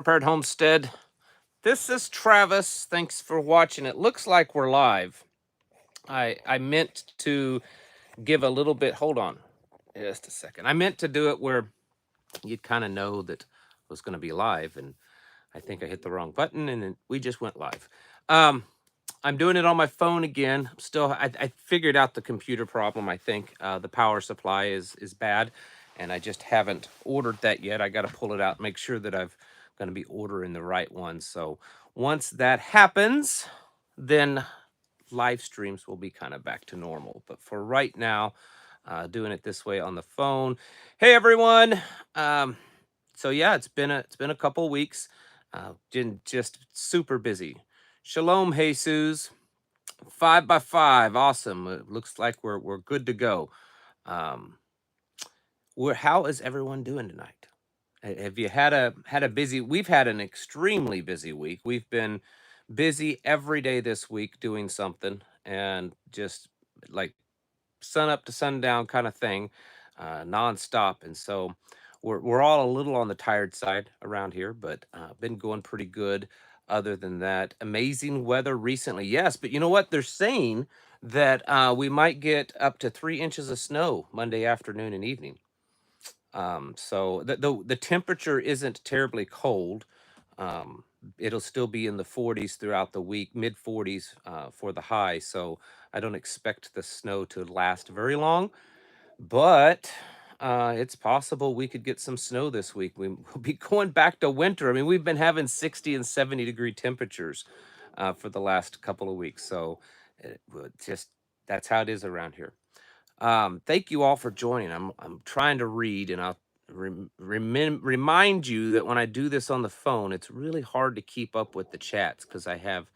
Prepared Homestead. This is Travis. Thanks for watching. It looks like we're live. I meant to give a little bit. Hold on, just a second. I meant to do it where you'd kind of know that I was going to be live, and I think I hit the wrong button, and we just went live. I'm doing it on my phone again. I figured out the computer problem. I think the power supply is bad, and I just haven't ordered that yet. I got to pull it out, make sure that I've going to be ordering the right one. So once that happens, then live streams will be kind of back to normal. But for right now, doing it this way on the phone. Hey everyone. Um, so yeah, it's been a couple weeks. Been just super busy. Shalom, Jesus. 5 by 5, awesome. It looks like we're good to go. Um, how is everyone doing tonight? Have you had a busy? We've had an extremely busy week. We've been busy every day this week doing something, and just like sun up to sundown kind of thing, nonstop. And so we're all a little on the tired side around here, but been going pretty good. Other than that, amazing weather recently, yes. But you know what? They're saying that we might get up to 3 inches of snow Monday afternoon and evening. So the temperature isn't terribly cold. Um, it'll still be in the 40s throughout the week, mid 40s for the high. So I don't expect the snow to last very long, but it's possible we could get some snow this week. We'll be going back to winter. I mean, we've been having 60 and 70-degree temperatures for the last couple of weeks. So just that's how it is around here. Thank you all for joining. I'm trying to read, and I'll remind you that when I do this on the phone, it's really hard to keep up with the chats because I have,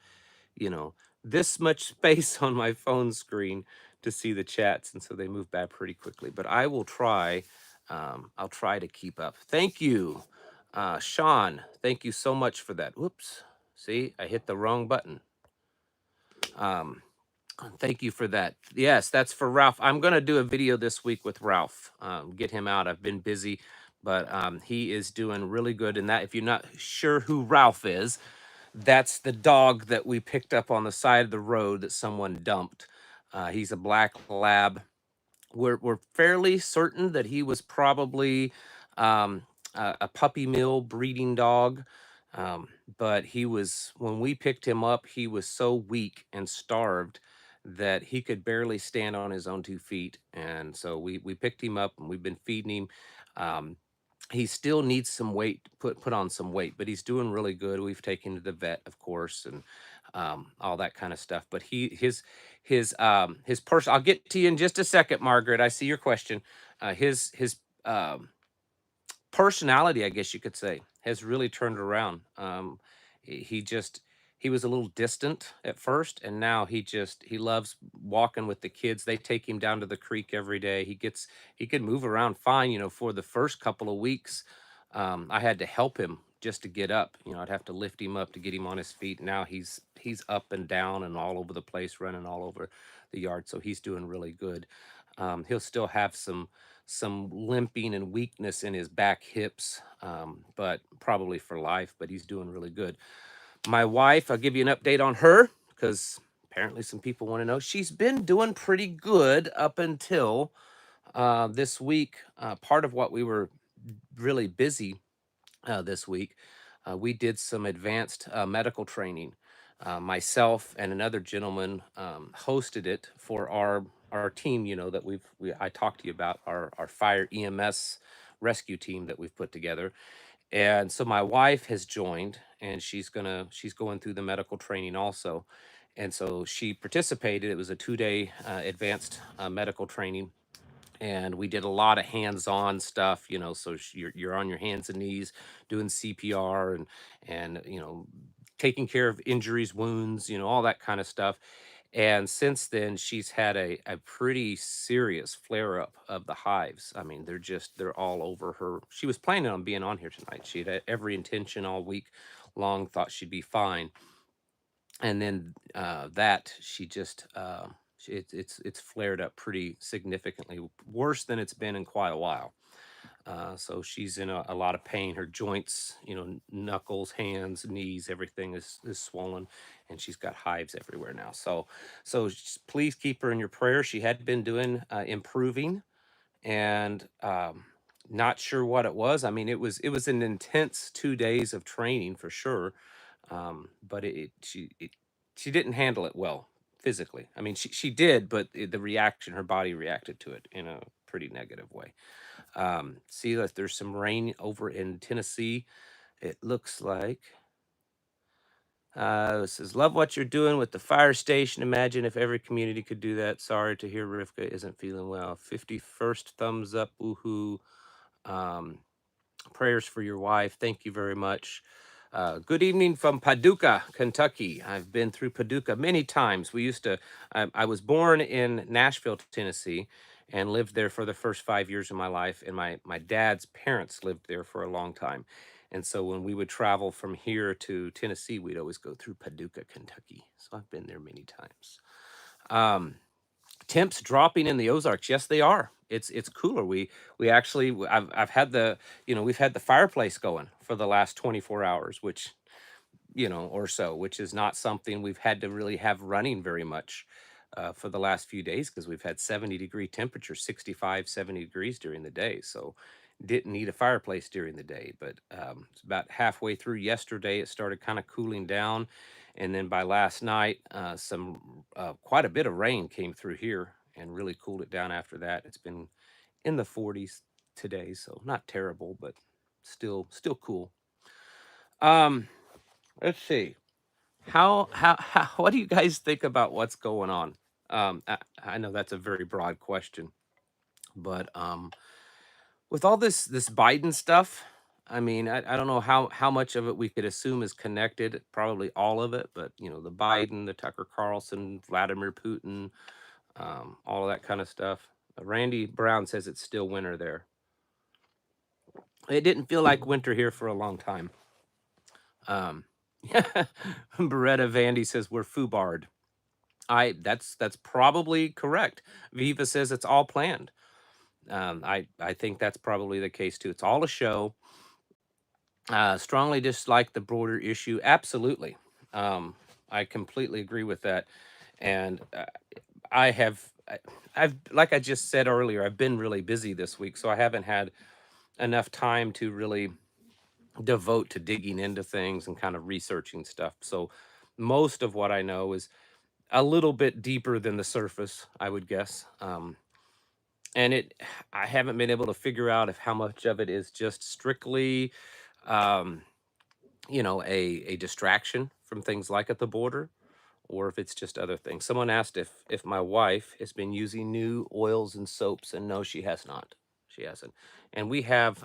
you know, this much space on my phone screen to see the chats, and so they move by pretty quickly. But I will try. I'll try to keep up. Thank you, Sean. Thank you so much for that. Whoops. See, I hit the wrong button. Um, Thank you for that. Yes, that's for Ralph. I'm going to do a video this week with Ralph. Get him out. I've been busy, but he is doing really good. And that, if you're not sure who Ralph is, that's the dog that we picked up on the side of the road that someone dumped. He's a black lab. We're fairly certain that he was probably um, a puppy mill breeding dog. Um, but he was, when we picked him up, he was so weak and starved that he could barely stand on his own 2 feet. And so we picked him up and we've been feeding him. Um, he still needs some weight, put on some weight, but he's doing really good. We've taken him to the vet, of course, and all that kind of stuff. But his person. I'll get to you in just a second, Margaret. I see your question. His personality, I guess you could say, has really turned around. He just he was a little distant at first, and now he loves walking with the kids. They take him down to the creek every day. He can move around fine. You know, for the first couple of weeks, I had to help him just to get up. You know, I'd have to lift him up to get him on his feet. Now he's up and down and all over the place, running all over the yard. So he's doing really good. He'll still have some limping and weakness in his back hips, but probably for life. But he's doing really good. My wife, I'll give you an update on her because apparently some people want to know. She's been doing pretty good up until this week. Part of what we were really busy this week, we did some advanced medical training. Myself and another gentleman hosted it for our team. You know that I talked to you about our fire EMS rescue team that we've put together. And so my wife has joined, and she's going through the medical training also. And so she participated. It was a 2-day advanced medical training, and we did a lot of hands-on stuff, you know. So you're on your hands and knees doing CPR and you know, taking care of injuries, wounds, you know, all that kind of stuff. And since then she's had a pretty serious flare up of the hives. I mean, they're all over her. She was planning on being on here tonight. She had every intention all week long, thought she'd be fine. And then that she just it's flared up pretty significantly, worse than it's been in quite a while. So she's in a lot of pain. Her joints, knuckles, hands, knees, everything is swollen, and she's got hives everywhere now. So please keep her in your prayers. She had been doing improving, and not sure what it was. I mean, it was an intense 2 days of training for sure, but she didn't handle it well physically. I mean, she did, but the reaction, her body reacted to it in a pretty negative way. See that there's some rain over in Tennessee. It looks like. It says, love what you're doing with the fire station. Imagine if every community could do that. Sorry to hear Rivka isn't feeling well. 51st thumbs up. Woohoo. Um, Prayers for your wife. Thank you very much. Good evening from Paducah, Kentucky. I've been through Paducah many times. I was born in Nashville, Tennessee, and lived there for the first 5 years of my life. And my dad's parents lived there for a long time. And so when we would travel from here to Tennessee, we'd always go through Paducah, Kentucky. So I've been there many times. Um, Temps dropping in the Ozarks. Yes, they are. It's cooler. We actually I've had we've had the fireplace going for the last 24 hours, which or so, which is not something we've had to really have running very much for the last few days, because we've had 70-degree temperature, 65, 70 degrees during the day. So didn't need a fireplace during the day, but it's about halfway through yesterday, it started kind of cooling down. And then by last night, some quite a bit of rain came through here and really cooled it down after that. It's been in the 40s today, so not terrible, but still cool. Um, let's see. How what do you guys think about what's going on? I know that's a very broad question, but with all this Biden stuff, I mean, I don't know how much of it we could assume is connected. Probably all of it, but the Biden, the Tucker Carlson, Vladimir Putin, all of that kind of stuff. Randy Brown says it's still winter there. It didn't feel like winter here for a long time. Beretta Vandy says we're foobarred. That's probably correct. Viva says it's all planned. I think that's probably the case too. It's all a show. Strongly dislike the border issue. Absolutely. I completely agree with that. And I have, I've like I just said earlier, I've been really busy this week, so I haven't had enough time to really devote to digging into things and kind of researching stuff. So most of what I know is a little bit deeper than the surface, I would guess. And I haven't been able to figure out if how much of it is just strictly, um, a distraction from things like at the border, or if it's just other things. Someone asked if my wife has been using new oils and soaps, and no, she has not. She hasn't. And we have.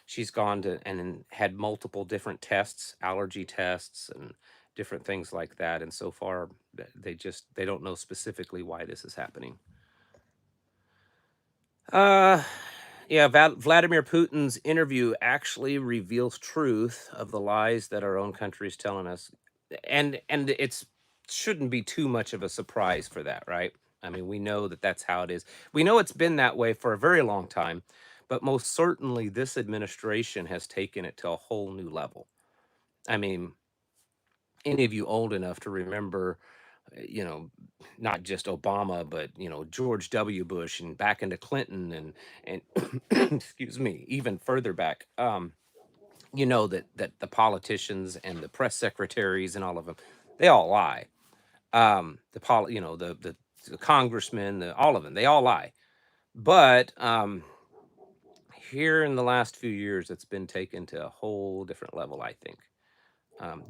She's gone to and had multiple different tests, allergy tests, and different things like that. And so far, they don't know specifically why this is happening. Uh, yeah, Vladimir Putin's interview actually reveals truth of the lies that our own country is telling us, and it's shouldn't be too much of a surprise for that, right? I mean, we know that that's how it is. We know it's been that way for a very long time, but most certainly this administration has taken it to a whole new level. I mean, any of you old enough to remember, you know, not just Obama, but George W. Bush and back into Clinton and excuse me, even further back. That the politicians and the press secretaries and all of them, they all lie. The congressmen, all of them, they all lie. But here in the last few years, it's been taken to a whole different level, I think.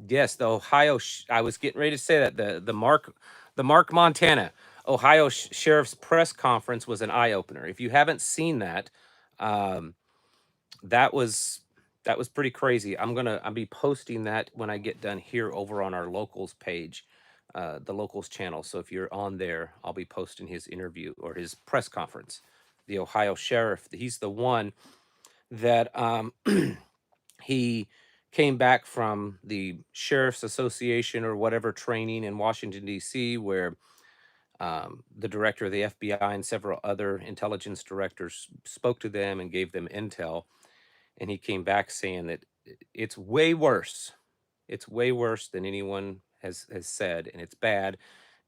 Yes, the Ohio. I was getting ready to say that the Mark Montana Ohio Sheriff's press conference was an eye opener. If you haven't seen that, um, that was that was pretty crazy. I'll be posting that when I get done here over on our locals page, the locals channel. So if you're on there, I'll be posting his interview or his press conference. The Ohio sheriff. He's the one that he came back from the Sheriff's Association or whatever training in Washington, D.C., where The director of the FBI and several other intelligence directors spoke to them and gave them intel, and he came back saying that it's way worse. It's way worse than anyone has said, and it's bad,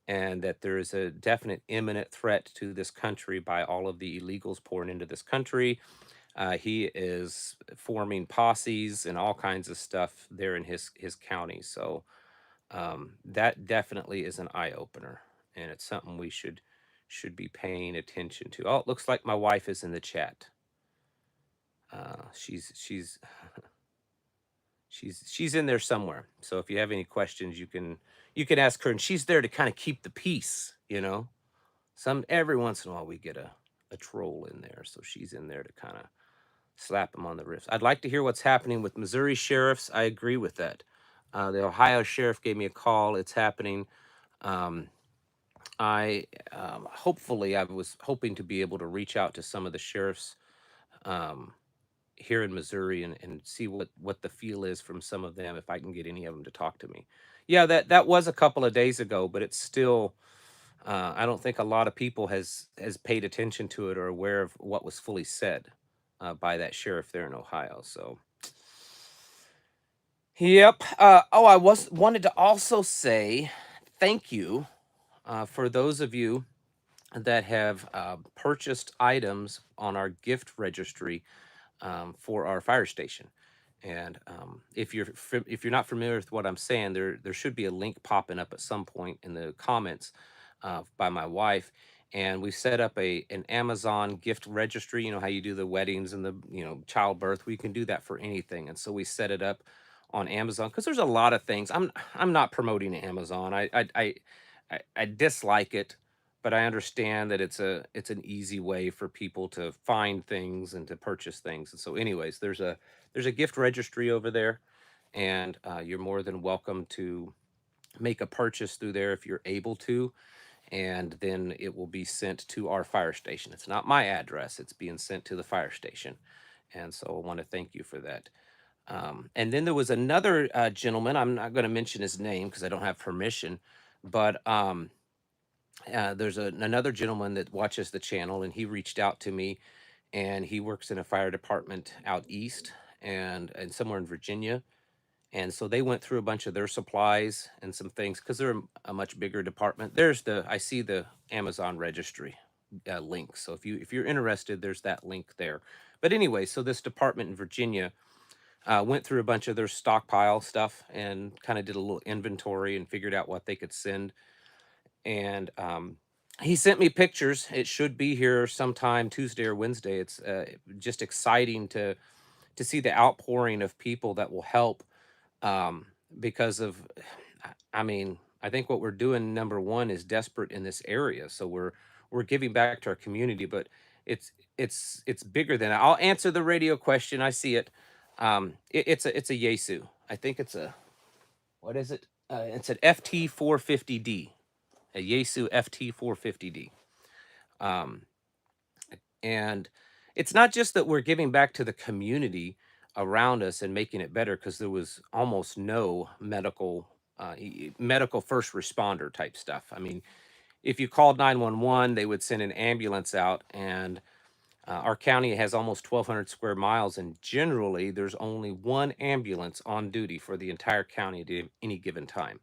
and that there is a definite imminent threat to this country by all of the illegals pouring into this country. He is forming posses and all kinds of stuff there in his county. So that definitely is an eye opener, and it's something we should be paying attention to. Oh, it looks like my wife is in the chat. She's she's in there somewhere. So if you have any questions, you can ask her, and she's there to kind of keep the peace. Every once in a while we get a troll in there, so she's in there to kind of slap them on the wrist. I'd like to hear what's happening with Missouri sheriffs. I agree with that. The Ohio sheriff gave me a call. It's happening. Um, I hopefully I was hoping to be able to reach out to some of the sheriffs um, here in Missouri and see what the feel is from some of them, if I can get any of them to talk to me. Yeah, that was a couple of days ago, but it's still. I don't think a lot of people has paid attention to it or aware of what was fully said by that sheriff there in Ohio. So, yep. Oh, I wanted to also say thank you for those of you that have purchased items on our gift registry for our fire station. And if you're not familiar with what I'm saying, there should be a link popping up at some point in the comments by my wife. And we set up an Amazon gift registry. You know how you do the weddings and the childbirth. We can do that for anything. And so we set it up on Amazon because there's a lot of things. I'm not promoting Amazon. I dislike it, but I understand that it's an easy way for people to find things and to purchase things. And so, anyways, there's a gift registry over there, and you're more than welcome to make a purchase through there if you're able to, and then it will be sent to our fire station. It's not my address; it's being sent to the fire station, and so I want to thank you for that. And then there was another gentleman. I'm not going to mention his name because I don't have permission, but there's another gentleman that watches the channel, and he reached out to me, and he works in a fire department out east and somewhere in Virginia. And so they went through a bunch of their supplies and some things because they're a much bigger department. I see the Amazon registry link. So if you're interested, there's that link there. But anyway, so this department in Virginia went through a bunch of their stockpile stuff and kind of did a little inventory and figured out what they could send. And he sent me pictures. It should be here sometime Tuesday or Wednesday. It's just exciting to see the outpouring of people that will help um, because of, I mean, I think what we're doing, number one, is desperate in this area. So we're giving back to our community, but it's bigger than that. I'll answer the radio question. I see it. It's a Yaesu. I think it's a, what is it? It's an FT 450D, a Yaesu FT 450D. Um, and it's not just that we're giving back to the community around us and making it better, because there was almost no medical first responder type stuff. I mean, if you called 911, they would send an ambulance out, and our county has almost 1,200 square miles, and generally there's only one ambulance on duty for the entire county at any given time.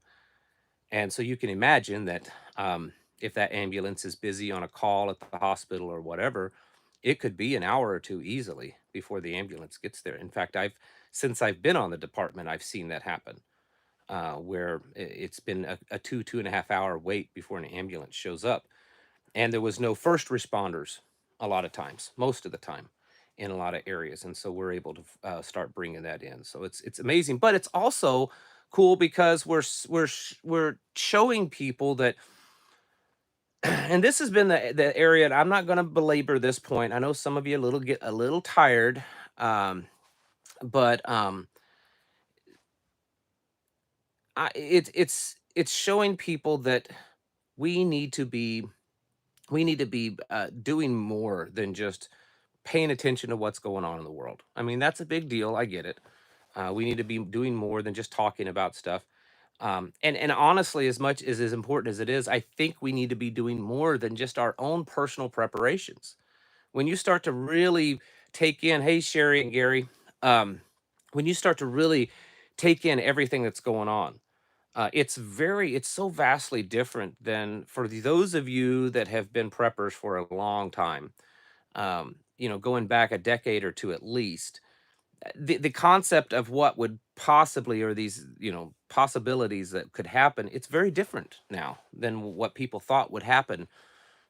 And so you can imagine that if that ambulance is busy on a call at the hospital or whatever, it could be an hour or two easily before the ambulance gets there. In fact, since I've been on the department, I've seen that happen, where it's been a 2.5 hour wait before an ambulance shows up. And there was no first responders a lot of times, most of the time, in a lot of areas. And so we're able to start bringing that in. So it's amazing, but it's also cool because we're showing people that, and this has been the area, and I'm not going to belabor this point. I know some of you get a little tired, but it's showing people that we need to be doing more than just paying attention to what's going on in the world. I mean, that's a big deal. I get it. We need to be doing more than just talking about stuff. And honestly, as much as important as it is, I think we need to be doing more than just our own personal preparations. When you start to really take in, hey, Sherry and Gary, um, when you start to really take in everything that's going on, it's so vastly different than for those of you that have been preppers for a long time, going back a decade or two at least. The concept of what would possibly, or these, possibilities that could happen, it's very different now than what people thought would happen,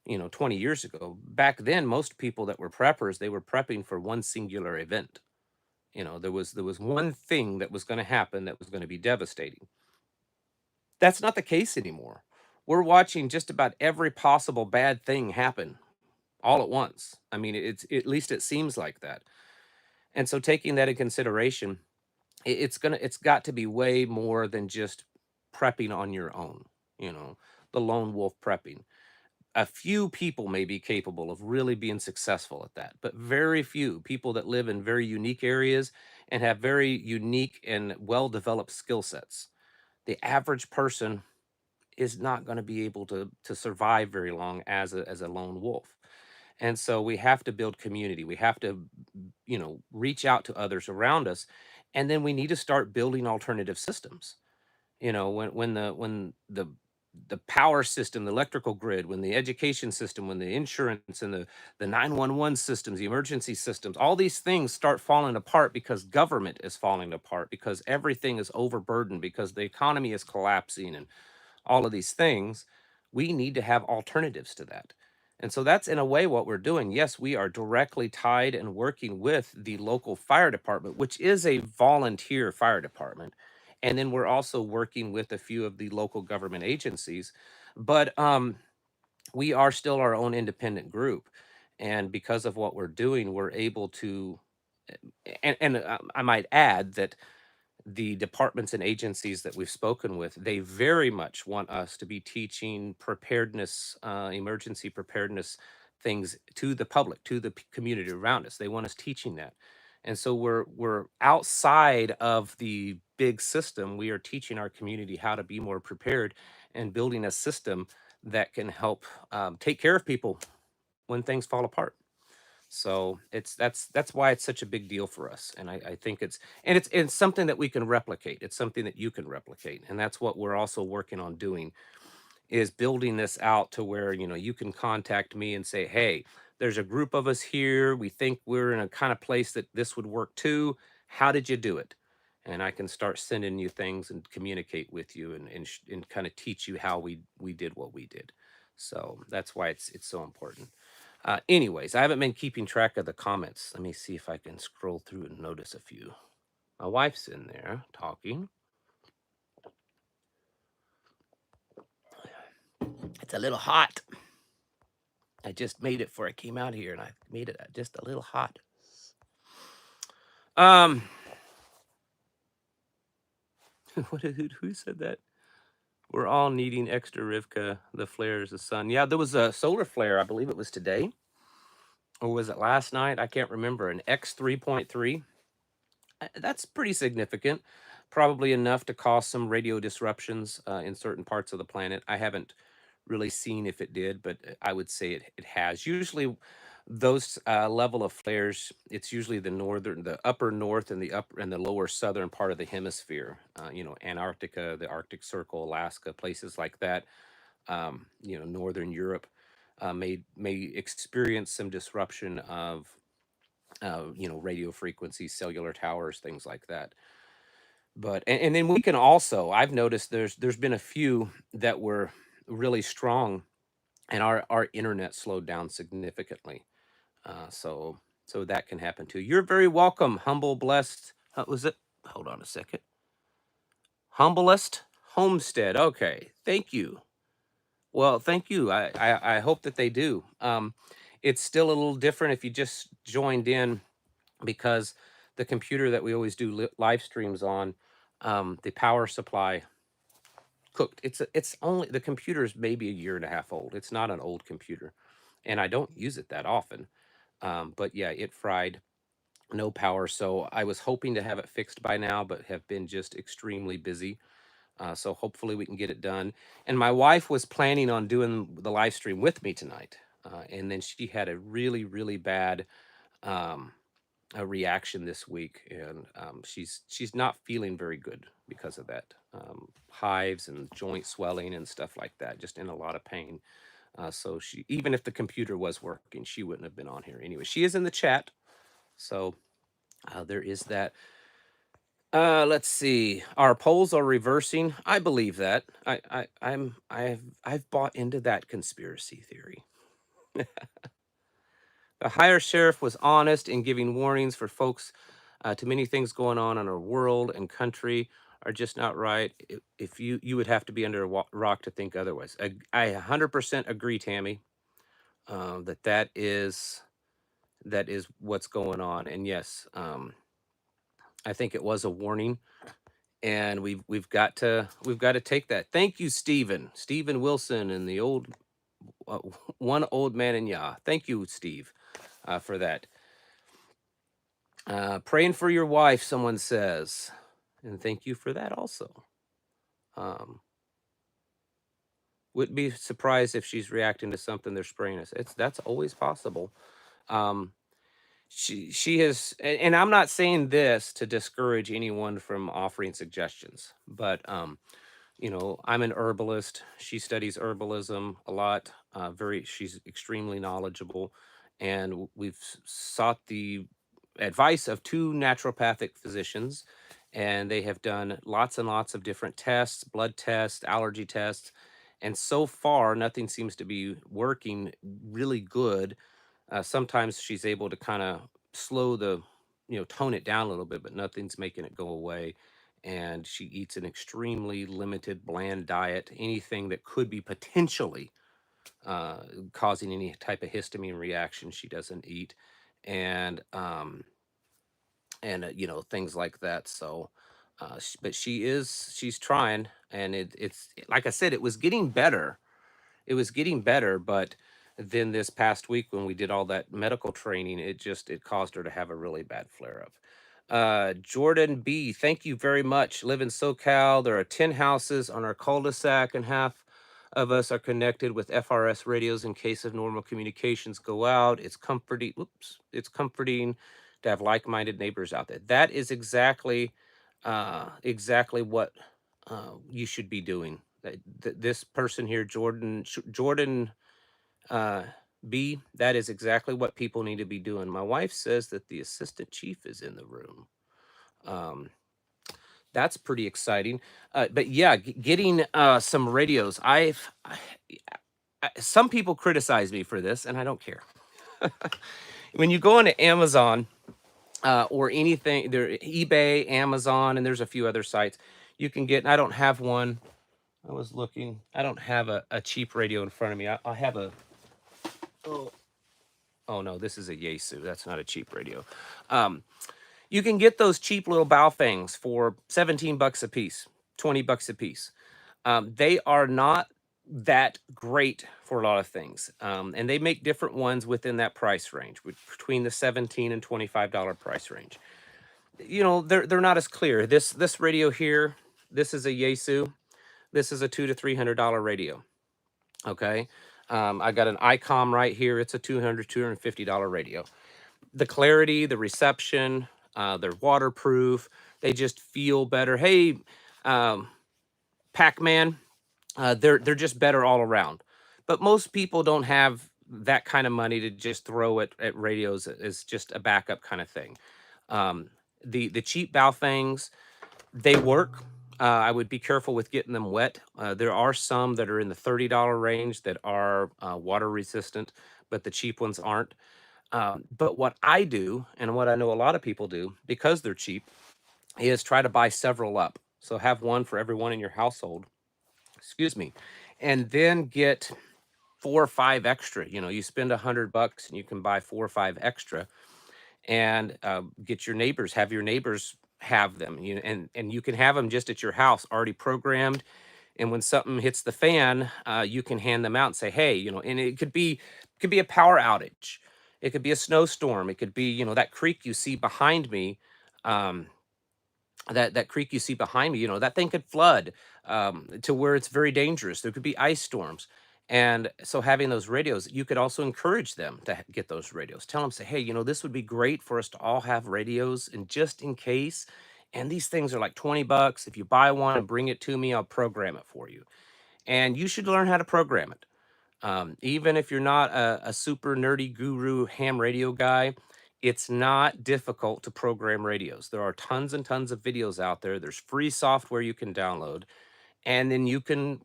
20 years ago. Back then, most people that were preppers, they were prepping for one singular event. There was one thing that was going to happen that was going to be devastating. That's not the case anymore. We're watching just about every possible bad thing happen all at once. I mean, at least it seems like that. And so taking that in consideration, it's got to be way more than just prepping on your own, you know, the lone wolf prepping. A few people may be capable of really being successful at that, but very few people that live in very unique areas and have very unique and well developed skill sets. The average person is not going to be able to survive very long as a lone wolf. And so we have to build community. We have to, reach out to others around us, and then we need to start building alternative systems. When the power system, the electrical grid, when the education system, when the insurance and the 911 systems, the emergency systems, all these things start falling apart because government is falling apart, because everything is overburdened, because the economy is collapsing, and all of these things, we need to have alternatives to that. And so that's in a way what we're doing. Yes, we are directly tied and working with the local fire department, which is a volunteer fire department. And then we're also working with a few of the local government agencies. But we are still our own independent group. And because of what we're doing, we're able to, and I might add that the departments and agencies that we've spoken with, they very much want us to be teaching preparedness, emergency preparedness things to the public, to the community around us. They want us teaching that. And so we're outside of the big system. We are teaching our community how to be more prepared and building a system that can help take care of people when things fall apart. So that's why it's such a big deal for us. And I think it's something that we can replicate. It's something that you can replicate. And that's what we're also working on doing, is building this out to where, you can contact me and say, hey, there's a group of us here. We think we're in a kind of place that this would work too. How did you do it? And I can start sending you things and communicate with you, and kind of teach you how we did what we did. So that's why it's so important. Anyways, I haven't been keeping track of the comments. Let me see if I can scroll through and notice a few. My wife's in there talking. It's a little hot. I just made it before I came out here, and I made it just a little hot. Um, who said that? We're all needing extra Rivka. The flares, the sun. Yeah, there was a solar flare. I believe it was today, or was it last night? I can't remember. An X 3.3. That's pretty significant. Probably enough to cause some radio disruptions in certain parts of the planet. I haven't really seen if it did, but I would say it has. Usually, those level of flares, it's usually the upper north, and the upper and the lower southern part of the hemisphere. Antarctica, the Arctic Circle, Alaska, places like that. Northern Europe may experience some disruption of radio frequencies, cellular towers, things like that. But and then we can also, I've noticed there's been a few that were really strong, and our internet slowed down significantly. So that can happen too. You're very welcome, humble, blessed. Was it? Hold on a second. Humblest Homestead. Okay, thank you. Well, thank you. I hope that they do. It's still a little different if you just joined in, because the computer that we always do live streams on, the power supply cooked. It's only, the computer is maybe a year and a half old. It's not an old computer, and I don't use it that often. But yeah, it fried, no power. So I was hoping to have it fixed by now, but have been just extremely busy. So hopefully we can get it done. And my wife was planning on doing the live stream with me tonight. And then she had a really, really bad um, a reaction this week, and she's not feeling very good because of that. Hives and joint swelling and stuff like that, just in a lot of pain. So she, even if the computer was working, she wouldn't have been on here anyway. She is in the chat, so there is that. Let's see. Our polls are reversing. I believe that. I've bought into that conspiracy theory. The higher sheriff was honest in giving warnings for folks to many things going on in our world and country are just not right. If you would have to be under a rock to think otherwise. I 100% agree, Tammy, that is what's going on. And yes, I think it was a warning, and we've got to take that. Thank you, Stephen Wilson, and the old uh, one old man in Yah. Thank you, Steve, for that. Praying for your wife, someone says, and thank you for that also. Um, wouldn't be surprised if she's reacting to something they're spraying us. That's always possible. Um, she has, and I'm not saying this to discourage anyone from offering suggestions, but I'm an herbalist. She studies herbalism a lot. She's extremely knowledgeable, and we've sought the advice of two naturopathic physicians, and they have done lots and lots of different tests, blood tests, allergy tests, and so far nothing seems to be working really good. Sometimes she's able to kind of slow tone it down a little bit, but nothing's making it go away. And she eats an extremely limited, bland diet. Anything that could be potentially causing any type of histamine reaction, she doesn't eat, and things like that. So, but she's trying, and it's like I said, it was getting better. It was getting better, but then this past week when we did all that medical training, it caused her to have a really bad flare up. Jordan B, thank you very much. Live in SoCal. There are 10 houses on our cul-de-sac, and half of us are connected with FRS radios in case of normal communications go out. It's comforting. Oops, it's comforting to have like-minded neighbors out there. That is exactly what you should be doing. This person here, Jordan B, that is exactly what people need to be doing. My wife says that the assistant chief is in the room. Um, that's pretty exciting. But yeah, getting some radios. Some people criticize me for this, and I don't care. When you go into Amazon or anything, there eBay, Amazon, and there's a few other sites you can get. And I don't have one. I was looking. I don't have a cheap radio in front of me. I have a. Oh no, this is a Yaesu. That's not a cheap radio. You can get those cheap little Baofengs for 17 bucks a piece, 20 bucks a piece. They are not that great for a lot of things. And they make different ones within that price range, between the $17 and $25 price range. They're not as clear. This radio here, this is a Yaesu. This is a $200 to $300 radio. Okay. I got an ICOM right here. It's a $200, $250 radio. The clarity, the reception, they're waterproof. They just feel better. Hey, Pac-Man, they're just better all around. But most people don't have that kind of money to just throw at radios as just a backup kind of thing. The cheap Baofangs, they work. I would be careful with getting them wet. There are some that are in the $30 range that are water resistant, but the cheap ones aren't. But what I do, and what I know a lot of people do, because they're cheap, is try to buy several up. So have one for everyone in your household. Excuse me. And then get 4 or 5 extra. You spend $100 and you can buy 4 or 5 extra, and get your neighbors, have your neighbors have them. And you can have them just at your house, already programmed. And when something hits the fan, you can hand them out and say, hey, and it could be a power outage. It could be a snowstorm. It could be, that creek you see behind me. that creek you see behind me, you know, that thing could flood to where it's very dangerous. There could be ice storms. And so having those radios, you could also encourage them to get those radios. Tell them, say, hey, you know, this would be great for us to all have radios, and just in case. And these things are like 20 bucks. If you buy one and bring it to me, I'll program it for you. And you should learn how to program it. Even if you're not a super nerdy guru ham radio guy, it's not difficult to program radios. There are tons and tons of videos out there. There's free software you can download, and then you can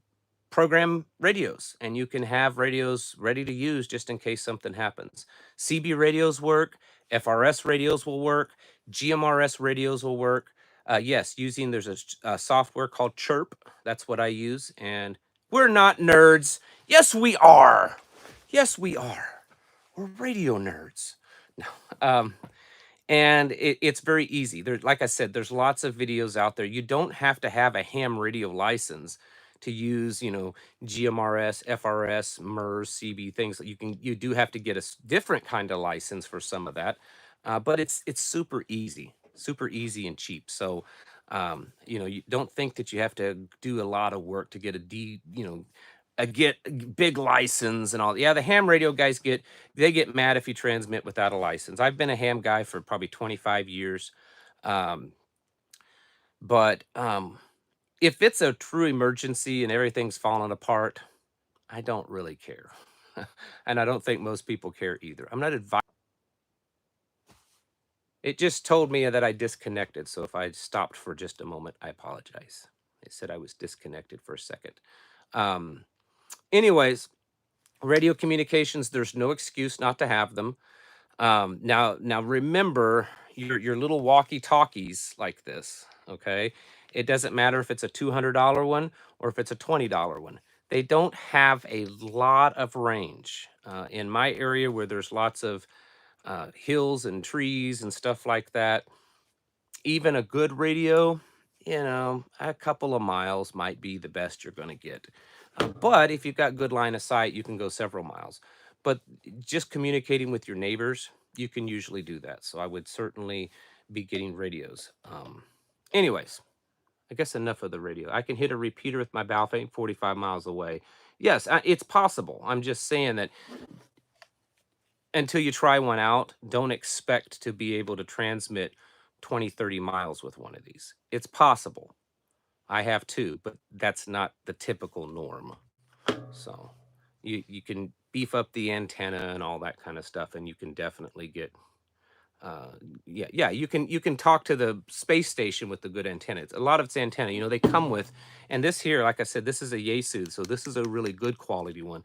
program radios, and you can have radios ready to use just in case something happens. CB radios work, FRS radios will work, GMRS radios will work. Yes, using there's a software called Chirp. That's what I use, and we're not nerds. Yes, we are. Yes, we are. We're radio nerds. No. And it's very easy. There's, like I said, there's lots of videos out there. You don't have to have a ham radio license to use, you know, GMRS, FRS, MERS, CB things. You do have to get a different kind of license for some of that, but it's super easy and cheap. So, you know, you don't think that you have to do a lot of work to get a big license and all. Yeah, the ham radio guys they get mad if you transmit without a license. I've been a ham guy for probably 25 years. Um, but if it's a true emergency and everything's falling apart, I don't really care. And I don't think most people care either. I'm not advising. It just told me that I disconnected. So if I stopped for just a moment, I apologize. It said I was disconnected for a second. Anyways, radio communications, there's no excuse not to have them. Now remember your little walkie-talkies like this, okay? It doesn't matter if it's a $200 one or if it's a $20 one. They don't have a lot of range. In my area where there's lots of hills and trees and stuff like that, even a good radio, you know, a couple of miles might be the best you're going to get. But if you've got good line of sight, you can go several miles. But just communicating with your neighbors, you can usually do that. So I would certainly be getting radios. Anyways, I guess enough of the radio. I can hit a repeater with my Baofeng 45 miles away. Yes, it's possible. I'm just saying that until you try one out, don't expect to be able to transmit 20, 30 miles with one of these. It's possible. I have two, but that's not the typical norm. So you can beef up the antenna and all that kind of stuff, and you can definitely get you can talk to the space station with the good antenna. A lot of it's antenna, you know, they come with, and this here, like I said, this is a Yaesu, so this is a really good quality one.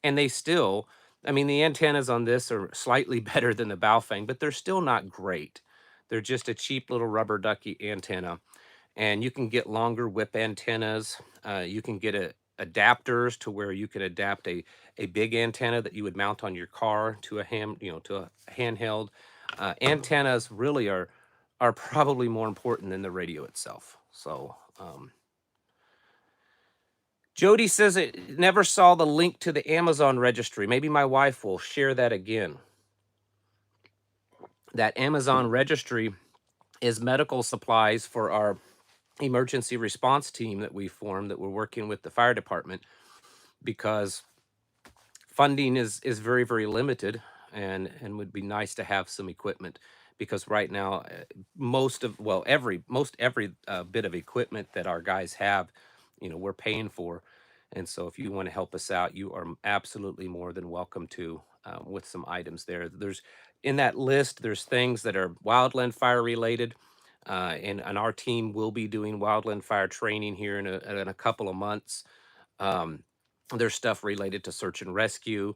And they still, I mean, the antennas on this are slightly better than the Baofeng, but they're still not great. They're just a cheap little rubber ducky antenna. And you can get longer whip antennas. You can get adapters to where you can adapt a big antenna that you would mount on your car to a handheld. Antennas really are probably more important than the radio itself. So Jody says it never saw the link to the Amazon registry. Maybe my wife will share that again. That Amazon registry is medical supplies for our emergency response team that we formed, that we're working with the fire department, because funding is very, very limited, and would be nice to have some equipment, because right now most every bit of equipment that our guys have, you know, we're paying for. And so if you want to help us out, you are absolutely more than welcome to, with some items there. There's in that list, there's things that are wildland fire related. And our team will be doing wildland fire training here in a couple of months. There's stuff related to search and rescue.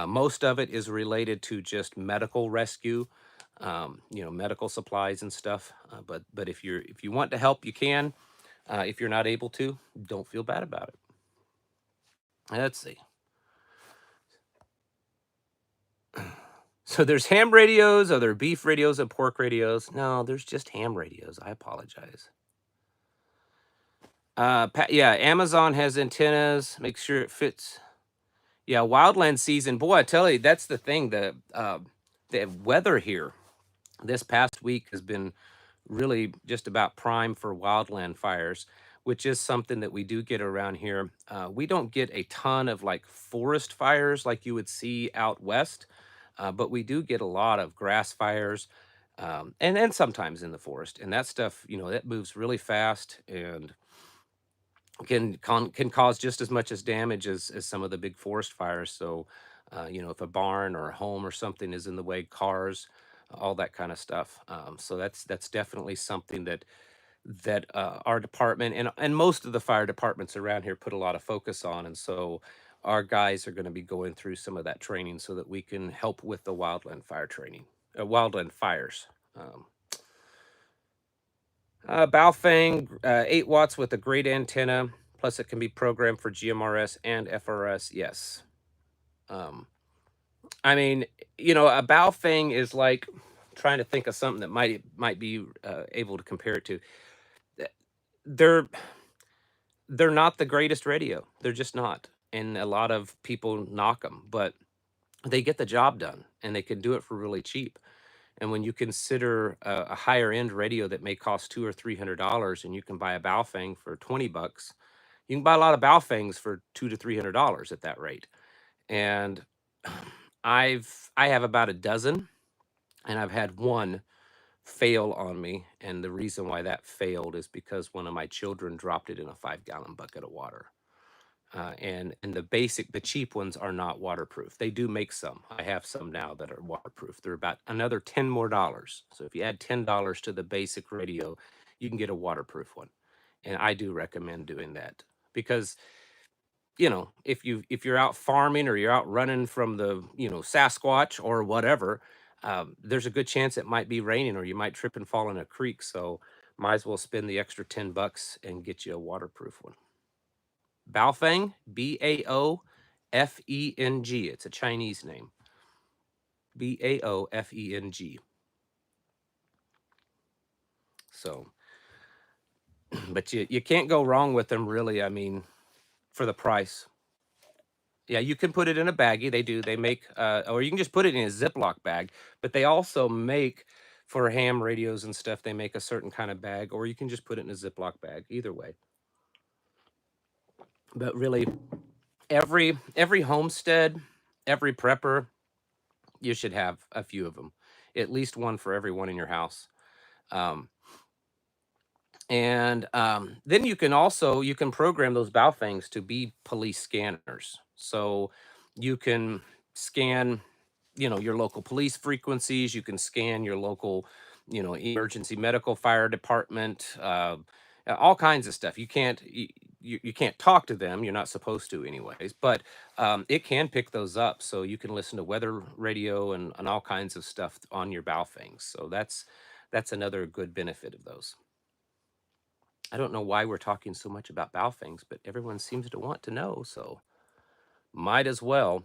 Most of it is related to just medical rescue, you know, medical supplies and stuff. But if you want to help, you can. If you're not able to, don't feel bad about it. Let's see. So there's ham radios, are there beef radios and pork radios? No, there's just ham radios. I apologize. Yeah, Amazon has antennas. Make sure it fits. Yeah, wildland season. Boy, I tell you, that's the thing. The weather here this past week has been really just about prime for wildland fires, which is something that we do get around here. We don't get a ton of like forest fires like you would see out west, but we do get a lot of grass fires, and then sometimes in the forest. And that stuff, that moves really fast and can cause just as much as damage as some of the big forest fires. So, if a barn or a home or something is in the way, cars, all that kind of stuff. So that's definitely something that our department and most of the fire departments around here put a lot of focus on. And so our guys are going to be going through some of that training so that we can help with the wildland fire training, wildland fires. Um, Baofeng, 8 watts with a great antenna. Plus, it can be programmed for GMRS and FRS. Yes. Um, I mean, a Baofeng is like trying to think of something that might be able to compare it to. Uh, They're they're not the greatest radio. They're just not, and a lot of people knock them, but they get the job done, and they can do it for really cheap. And when you consider a higher end radio that may cost $200 or $300, and you can buy a Baofeng for $20, you can buy a lot of Baofengs for $200 to $300 at that rate. And I have about a dozen, and I've had one fail on me. And the reason why that failed is because one of my children dropped it in a 5-gallon bucket of water. And the cheap ones are not waterproof. They do make some. I have some now that are waterproof. They're about another $10 more. So if you add $10 to the basic radio, you can get a waterproof one. And I do recommend doing that because if you're out farming or you're out running from the Sasquatch or whatever, there's a good chance it might be raining or you might trip and fall in a creek. So might as well spend the extra $10 and get you a waterproof one. Baofeng, Baofeng. It's a Chinese name. Baofeng. So, but you can't go wrong with them, really. I mean, for the price. Yeah, you can put it in a baggie. They do. They make, or you can just put it in a Ziploc bag. But they also make for ham radios and stuff. They make a certain kind of bag, or you can just put it in a Ziploc bag. Either way. But really, every homestead, every prepper, you should have a few of them, at least one for everyone in your house. Um, and then you can program those Baofengs to be police scanners. So you can scan, your local police frequencies. You can scan your local, emergency medical fire department, all kinds of stuff. You can't talk to them. You're not supposed to, anyways. But it can pick those up, so you can listen to weather radio and all kinds of stuff on your Baofengs. So that's another good benefit of those. I don't know why we're talking so much about Baofengs, but everyone seems to want to know, so might as well.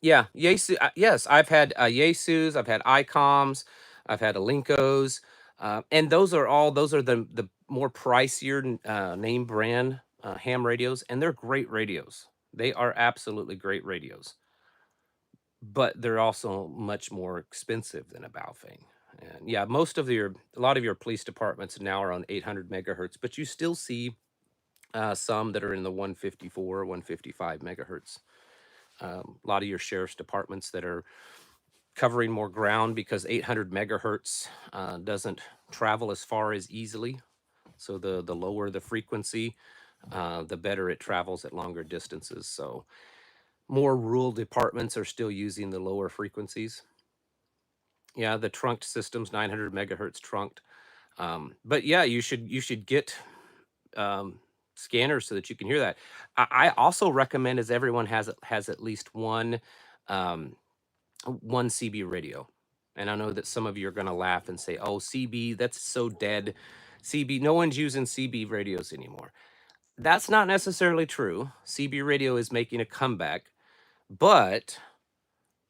Yeah, Yaesu. Yes, I've had Yaesus, I've had ICOMs, I've had Alinkos, and those are the more pricier name brand ham radios, and they're great radios. They are absolutely great radios, but they're also much more expensive than a Baofeng. And yeah, a lot of your police departments now are on 800 megahertz, but you still see some that are in the 154, 155 megahertz. A lot of your sheriff's departments that are covering more ground because 800 megahertz doesn't travel as far as easily. So the lower the frequency, the better it travels at longer distances. So more rural departments are still using the lower frequencies. Yeah, the trunked systems, 900 megahertz trunked. But yeah, you should get um, scanners so that you can hear that. I also recommend as everyone has at least um, one CB radio. And I know that some of you are going to laugh and say, "Oh, CB, that's so dead. CB, no one's using CB radios anymore." That's not necessarily true. CB radio is making a comeback, but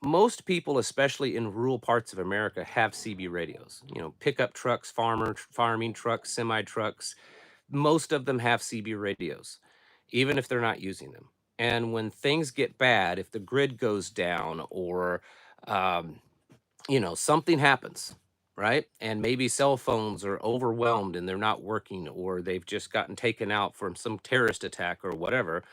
most people, especially in rural parts of America, have CB radios. Pickup trucks, farming trucks, semi trucks, most of them have CB radios, even if they're not using them. And when things get bad, if the grid goes down or um, something happens, right? And maybe cell phones are overwhelmed and they're not working, or they've just gotten taken out from some terrorist attack or whatever.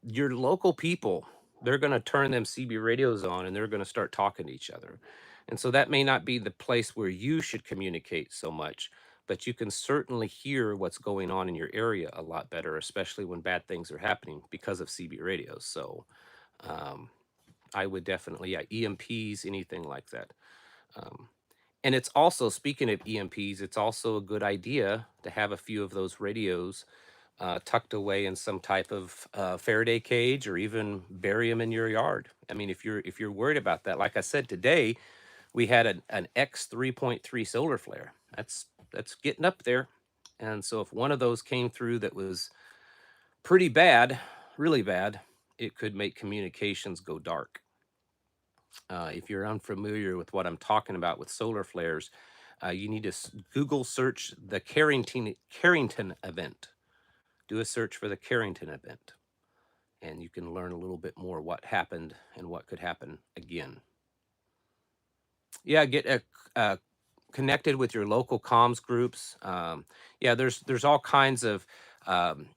Your local people, they're going to turn them CB radios on and they're going to start talking to each other. And so that may not be the place where you should communicate so much, but you can certainly hear what's going on in your area a lot better, especially when bad things are happening because of CB radios. So um, I would definitely, yeah, EMPs, anything like that. Um, and it's also, speaking of EMPs, it's also a good idea to have a few of those radios tucked away in some type of Faraday cage, or even bury them in your yard. I mean, if you're worried about that, like I said today, we had an X 3.3 solar flare. That's getting up there, and so if one of those came through that was pretty bad, really bad, it could make communications go dark. If you're unfamiliar with what I'm talking about with solar flares, you need to Google search the Carrington event. Do a search for the Carrington event, and you can learn a little bit more what happened and what could happen again. Yeah, get connected with your local comms groups. Yeah, there's all kinds of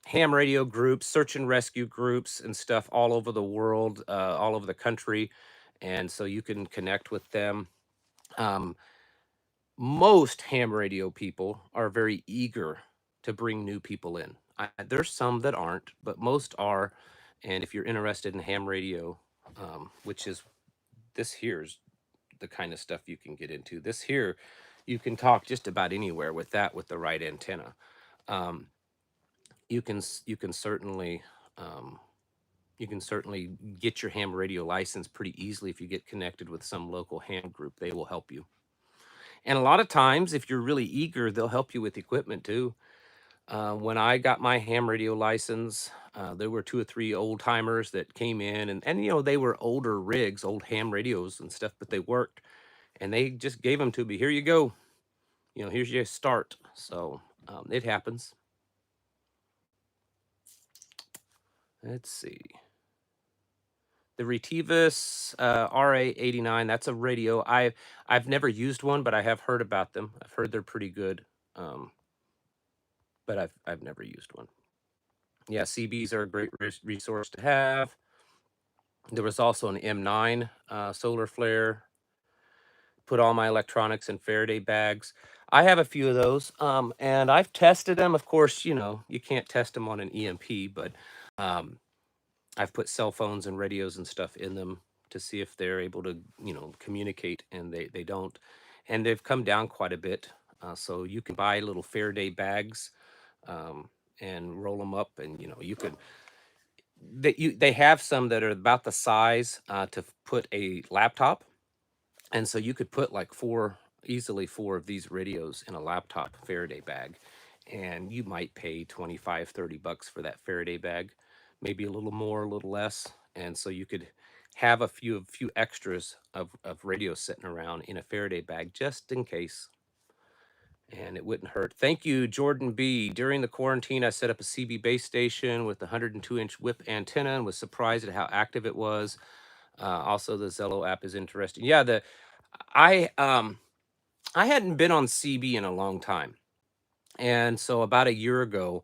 ham radio groups, search and rescue groups, and stuff all over the world, all over the country, and so you can connect with them. Um, Most ham radio people are very eager to bring new people in. There's some that aren't, but most are. And if you're interested in ham radio, which is this here's the kind of stuff you can get into. This here, you can talk just about anywhere with that with the right antenna. Um, you can certainly you can certainly get your ham radio license pretty easily if you get connected with some local ham group. They will help you. And a lot of times, if you're really eager, they'll help you with equipment too. When I got my ham radio license, there were two or three old timers that came in, and they were older rigs, old ham radios and stuff, but they worked, and they just gave them to me. Here you go. Here's your start. So it happens. Let's see. The Retivus RA89. That's a radio. I've never used one, but I have heard about them. I've heard they're pretty good. Um, but I've never used one. Yeah, CBs are a great resource to have. There was also an M9 solar flare. Put all my electronics in Faraday bags. I have a few of those, and I've tested them. Of course, you can't test them on an EMP, but um, I've put cell phones and radios and stuff in them to see if they're able to, communicate, and they don't. And they've come down quite a bit. So you can buy little Faraday bags um, and roll them up, and you could. They have some that are about the size to put a laptop, and so you could put like easily four of these radios in a laptop Faraday bag, and you might pay 25, $30 for that Faraday bag, maybe a little more, a little less. And so you could have a few extras of radios sitting around in a Faraday bag just in case, and it wouldn't hurt. Thank you, Jordan B. During the quarantine, I set up a CB base station with a 102-inch whip antenna and was surprised at how active it was. Also, the Zello app is interesting. Yeah, I um I hadn't been on CB in a long time, and so about a year ago,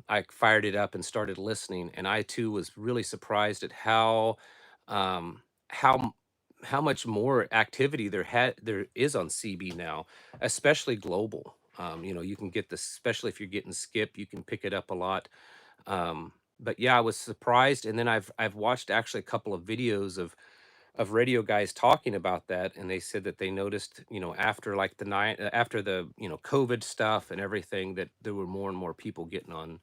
I fired it up and started listening, and I too was really surprised at um, how m- how much more activity there is on CB now, especially global. You can get this, especially if you're getting skip, you can pick it up a lot. But yeah, I was surprised, and then I've watched actually a couple of videos of radio guys talking about that, and they said that they noticed, after like after the COVID stuff and everything, that there were more and more people getting on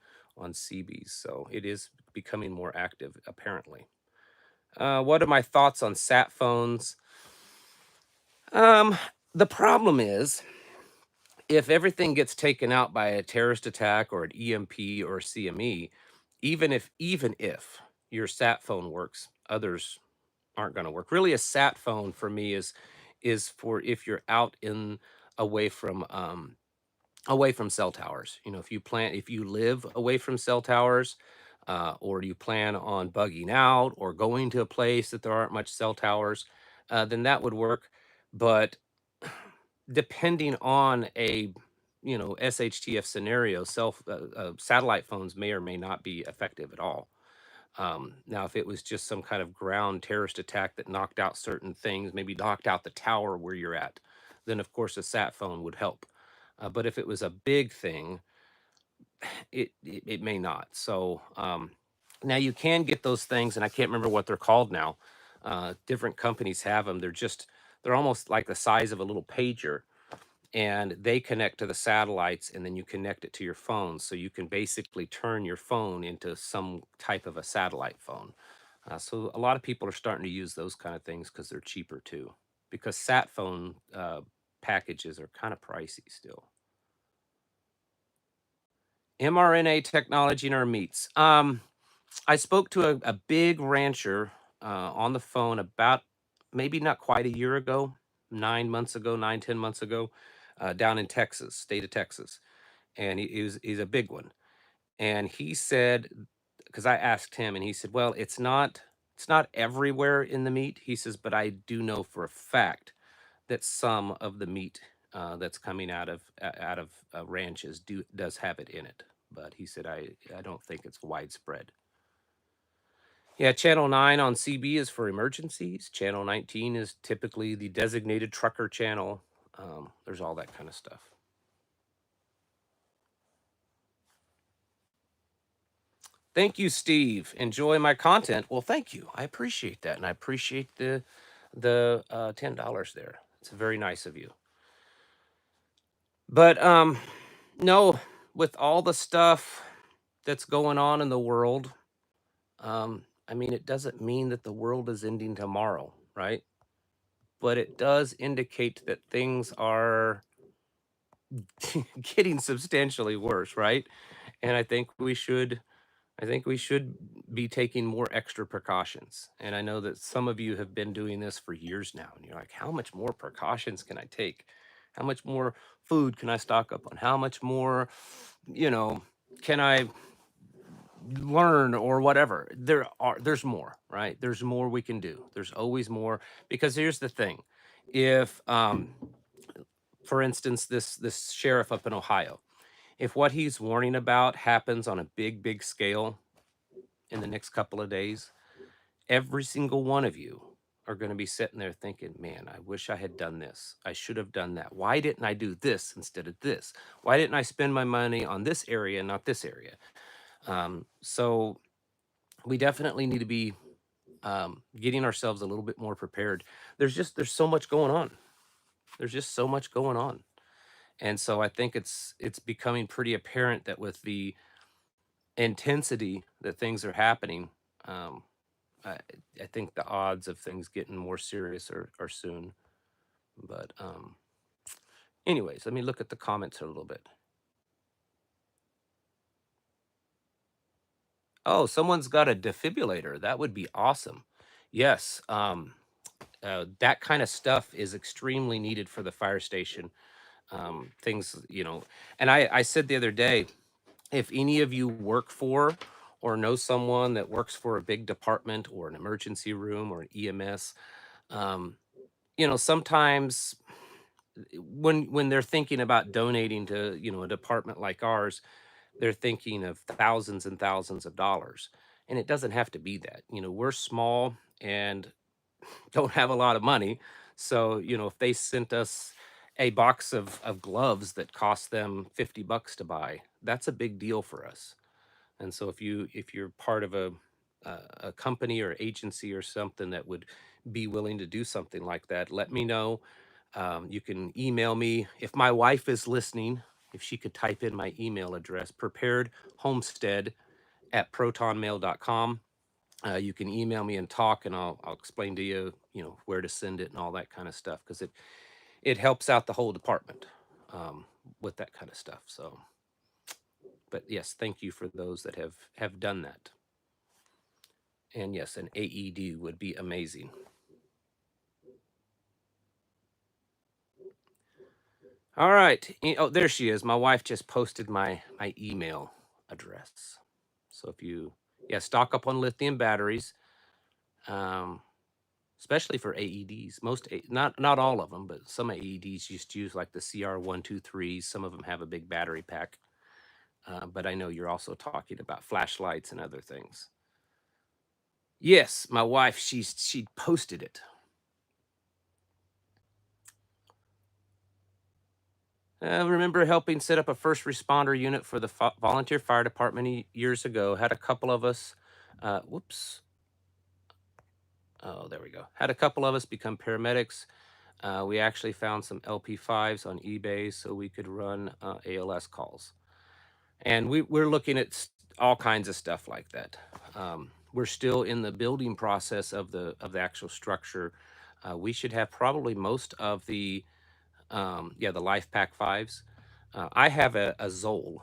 CBs. So it is becoming more active apparently. What are my thoughts on sat phones? um the problem is, if everything gets taken out by a terrorist attack or an EMP or CME, even if your sat phone works, others aren't going to work. Really, a sat phone for me is for if you're out in away from cell towers. If you live away from cell towers, or you plan on bugging out or going to a place that there aren't much cell towers, then that would work. But depending on a SHTF scenario, satellite phones may or may not be effective at all. Now, if it was just some kind of ground terrorist attack that knocked out certain things, maybe knocked out the tower where you're at, then of course a sat phone would help. But if it was a big thing, it may not. So now you can get those things, and I can't remember what they're called now. Different companies have them. They're almost like the size of a little pager, and they connect to the satellites, and then you connect it to your phone, so you can basically turn your phone into some type of a satellite phone. So a lot of people are starting to use those kind of things because they're cheaper too, because sat phone packages are kind of pricey still. mRNA technology in our meats. I spoke to a big rancher on the phone about maybe not quite a year ago, 9 months ago, 9, 10 months ago, down in Texas, state of Texas. And he's a big one. And he said, because I asked him, and he said, well, it's not everywhere in the meat. He says, but I do know for a fact that some of the meat that's coming out of ranches does have it in it. But he said, I don't think it's widespread. Yeah, Channel 9 on CB is for emergencies. Channel 19 is typically the designated trucker channel. There's all that kind of stuff. Thank you, Steve. Enjoy my content. Well, thank you. I appreciate that, and I appreciate the $10 there. It's very nice of you. But no, with all the stuff that's going on in the world, I mean, it doesn't mean that the world is ending tomorrow, right? But it does indicate that things are getting substantially worse, right? And I think we should be taking more extra precautions. And I know that some of you have been doing this for years now, and you're like, how much more precautions can I take? How much more food can I stock up on? How much more, you know, can I learn or whatever? There's more, right? There's more we can do. There's always more, because here's the thing. If for instance, this sheriff up in Ohio, if what he's warning about happens on a big scale in the next couple of days, every single one of you are going to be sitting there thinking, man, I wish I had done this. I should have done that. Why didn't I do this instead of this? Why didn't I spend my money on this area and not this area? So we definitely need to be getting ourselves a little bit more prepared. There's so much going on. There's just so much going on. And so I think it's becoming pretty apparent that with the intensity that things are happening, um, I, I think the odds of things getting more serious are soon. But anyways, let me look at the comments a little bit. Oh, someone's got a defibrillator. That would be awesome. Yes, that kind of stuff is extremely needed for the fire station. Things, and I said the other day, if any of you work for or know someone that works for a big department or an emergency room or an EMS, um, sometimes when they're thinking about donating to a department like ours, they're thinking of thousands and thousands of dollars, and it doesn't have to be that. We're small and don't have a lot of money. So if they sent us a box of gloves that cost them $50 to buy, that's a big deal for us. And so if you're part of a company or agency or something that would be willing to do something like that, let me know. You can email me. If my wife is listening, if she could type in my email address, preparedhomestead@protonmail.com. You can email me and talk, and I'll explain to you, where to send it and all that kind of stuff, because it helps out the whole department with that kind of stuff. So, but yes, thank you for those that have done that. And yes, an AED would be amazing. All right. Oh, there she is. My wife just posted my email address. So if you stock up on lithium batteries. especially for AEDs. Not all of them, but some AEDs just use like the CR123s. Some of them have a big battery pack. But I know you're also talking about flashlights and other things. Yes, my wife, she posted it. Remember helping set up a first responder unit for the volunteer fire department years ago. Had a couple of us, whoops. Oh, there we go. Had a couple of us become paramedics. We actually found some LP5s on eBay so we could run ALS calls. And we're looking at all kinds of stuff like that. We're still in the building process of the actual structure. We should have probably most of the the Life Pack 5s. I have a Zoll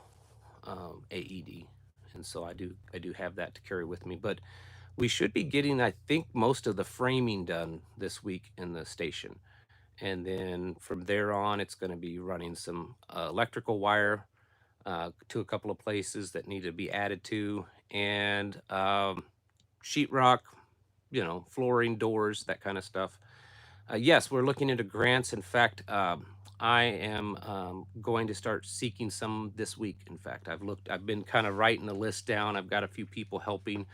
AED, and so I do have that to carry with me. But we should be getting, I think, most of the framing done this week in the station, and then from there on, it's going to be running some electrical wire to a couple of places that need to be added to, and sheetrock, flooring, doors, that kind of stuff. Yes, we're looking into grants. In fact, I am going to start seeking some this week. In fact, I've been kind of writing the list down. I've got a few people helping,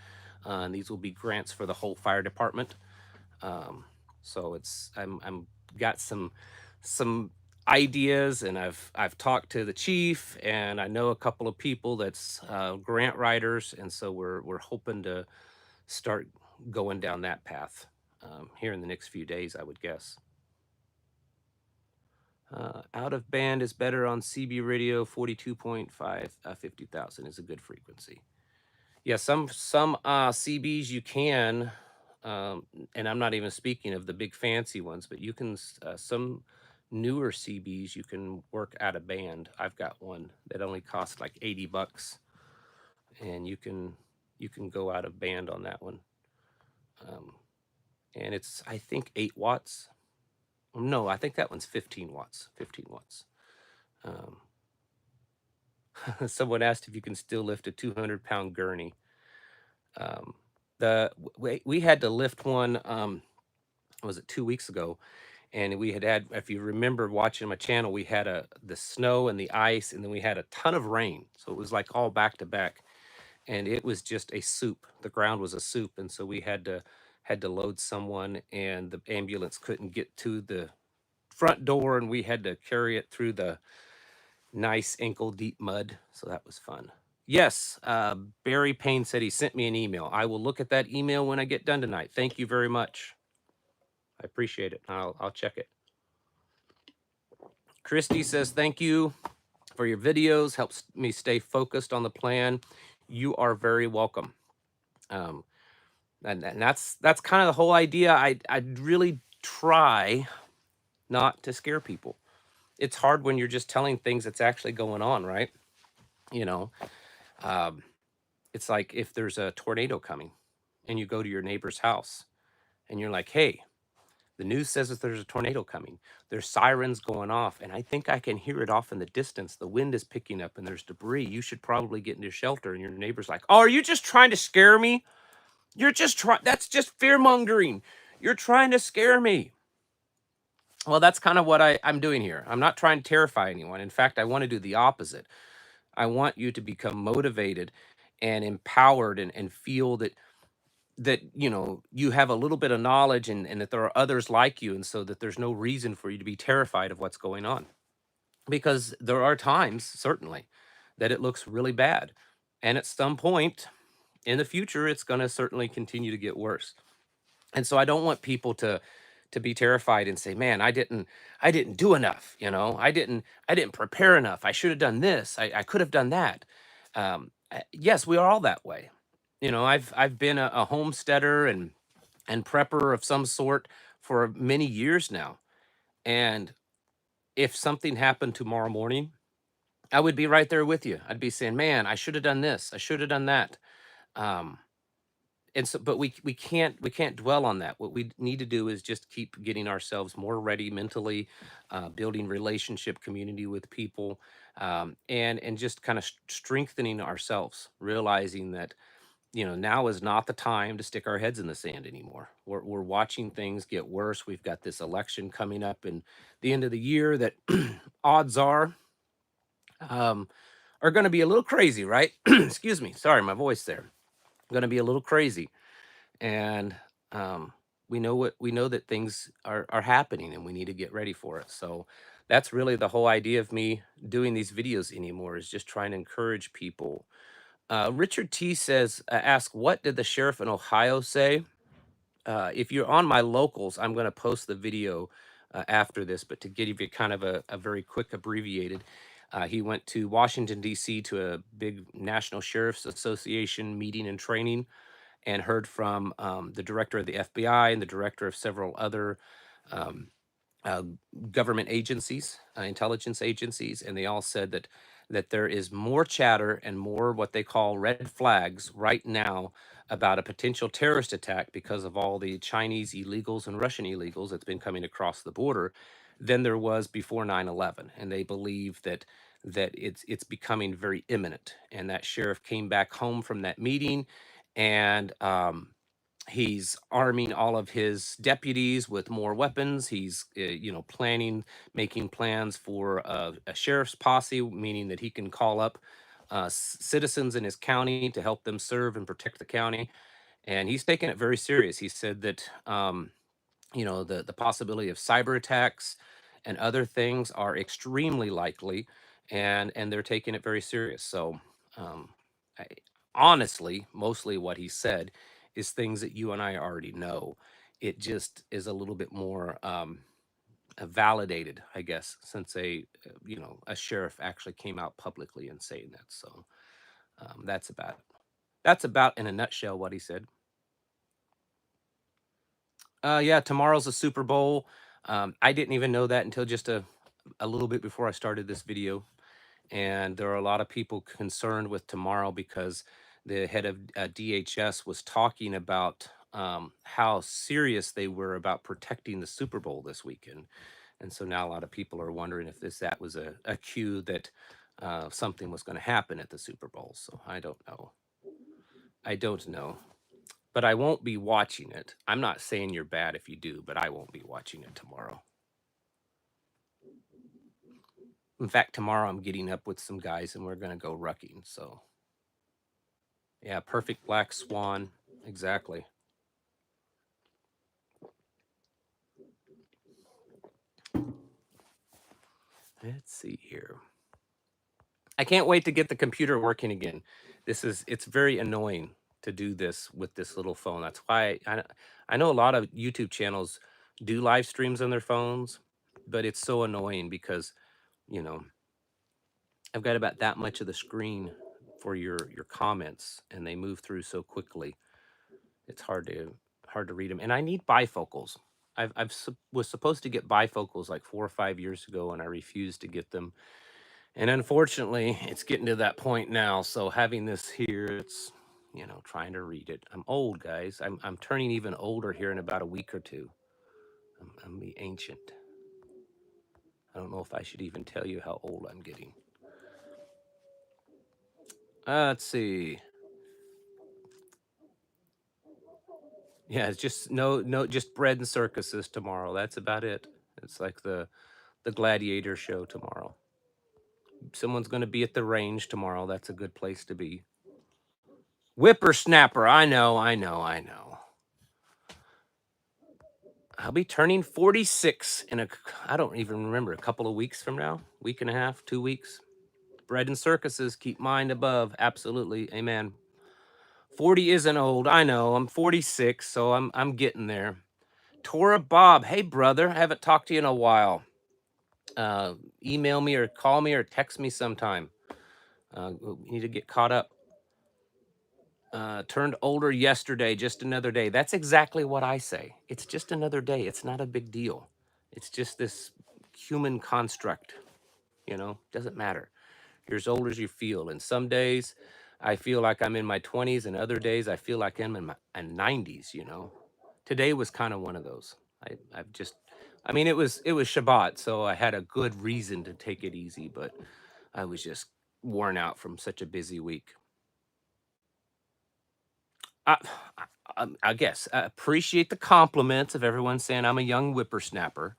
and these will be grants for the whole fire department. So I'm got some ideas, and I've talked to the chief, and I know a couple of people that's grant writers, and so we're hoping to start going down that path here in the next few days, I would guess. Out of band is better on CB radio. 42.5, 50,000 is a good frequency. Yeah, some CBs you can, and I'm not even speaking of the big fancy ones, but you can some newer CBs you can work out of band. I've got one that only costs like $80, and you can go out of band on that one. And it's, I think, 8 watts. No, I think that one's 15 watts. 15 watts. Someone asked if you can still lift a 200-pound gurney. We had to lift one. Was it 2 weeks ago? And we had, if you remember watching my channel, we had the snow and the ice, and then we had a ton of rain. So it was like all back to back, and it was just a soup. The ground was a soup, and so we had to load someone, and the ambulance couldn't get to the front door, and we had to carry it through the nice ankle deep mud. So that was fun. Yes, Barry Payne said he sent me an email. I will look at that email when I get done tonight. Thank you very much. I appreciate it. I'll check it. Christy says, thank you for your videos. Helps me stay focused on the plan. You are very welcome. And that's kind of the whole idea. I really try not to scare people. It's hard when you're just telling things that's actually going on, right? It's like if there's a tornado coming and you go to your neighbor's house and you're like, hey, the news says that there's a tornado coming. There's sirens going off, and I think I can hear it off in the distance. The wind is picking up and there's debris. You should probably get into shelter. And your neighbor's like, oh, are you just trying to scare me? That's just fear mongering. You're trying to scare me. Well, that's kind of what I'm doing here. I'm not trying to terrify anyone. In fact, I want to do the opposite. I want you to become motivated and empowered, and feel that you have a little bit of knowledge, and that there are others like you, and so that there's no reason for you to be terrified of what's going on, because there are times, certainly, that it looks really bad, and at some point in the future it's going to certainly continue to get worse. And so I don't want people to be terrified and say, man, I didn't do enough. I didn't prepare enough. I should have done this. I could have done that. Yes, we are all that way. I've been a homesteader and prepper of some sort for many years now. And if something happened tomorrow morning, I would be right there with you. I'd be saying, man, I should have done this. I should have done that. And so, but we can't dwell on that. What we need to do is just keep getting ourselves more ready mentally, building relationship, community with people, and just kind of strengthening ourselves, realizing that now is not the time to stick our heads in the sand anymore. We're watching things get worse. We've got this election coming up in the end of the year that odds um, are going to be a little crazy, right? Excuse me. Sorry, my voice there. Going to be a little crazy, and um, we know that things are happening, and we need to get ready for it. So that's really the whole idea of me doing these videos anymore, is just trying to encourage people. Richard T says, ask, what did the sheriff in Ohio say? If you're on my locals, I'm going to post the video after this, but to give you kind of a very quick abbreviated, he went to Washington, D.C. to a big National Sheriff's Association meeting and training, and heard from the director of the FBI and the director of several other um, uh, government agencies, intelligence agencies, and they all said that there is more chatter and more what they call red flags right now about a potential terrorist attack because of all the Chinese illegals and Russian illegals that's been coming across the border than there was before 9/11, and they believe that it's becoming very imminent. And that sheriff came back home from that meeting, and he's arming all of his deputies with more weapons. He's, planning, making plans for a sheriff's posse, meaning that he can call up citizens in his county to help them serve and protect the county. And he's taking it very serious. He said that, the possibility of cyber attacks and other things are extremely likely, and they're taking it very serious. So, um, I, honestly, mostly what he said is things that you and I already know. It just is a little bit more validated, I guess, since a sheriff actually came out publicly and saying that. So that's about in a nutshell what he said. Yeah, tomorrow's a Super Bowl. I didn't even know that until just a little bit before I started this video. And there are a lot of people concerned with tomorrow because the head of DHS was talking about how serious they were about protecting the Super Bowl this weekend. And so now a lot of people are wondering if that was a cue that something was going to happen at the Super Bowl. So I don't know. I don't know. But I won't be watching it. I'm not saying you're bad if you do, but I won't be watching it tomorrow. In fact, tomorrow I'm getting up with some guys and we're going to go rucking. So, yeah, perfect black swan. Exactly. Let's see here. I can't wait to get the computer working again. It's very annoying to do this with this little phone. That's why I know a lot of YouTube channels do live streams on their phones, but it's so annoying because, you know, I've got about that much of the screen for your comments, and they move through so quickly. It's hard to read them, and I need bifocals. Was supposed to get bifocals like 4 or 5 years ago, and I refused to get them. And unfortunately, it's getting to that point now. So having this here, it's trying to read it. I'm old, guys. I'm turning even older here in about a week or two. I'm the ancient. I don't know if I should even tell you how old I'm getting. Let's see. Yeah, it's just just bread and circuses tomorrow. That's about it. It's like the gladiator show tomorrow. Someone's going to be at the range tomorrow. That's a good place to be. Whippersnapper. I know. I'll be turning 46 in I don't even remember, a couple of weeks from now, week and a half, 2 weeks. Bread and circuses, keep mind above. Absolutely. Amen. 40 isn't old. I know. I'm 46, so I'm getting there. Tora Bob, hey brother, I haven't talked to you in a while. Email me or call me or text me sometime. We need to get caught up. Turned older yesterday, just another day. That's exactly what I say. It's just another day. It's not a big deal. It's just this human construct, doesn't matter. You're as old as you feel. And some days I feel like I'm in my 20s, and other days I feel like I'm in my 90s, Today was kind of one of those. It was Shabbat, so I had a good reason to take it easy, but I was just worn out from such a busy week. I, I guess I appreciate the compliments of everyone saying I'm a young whippersnapper.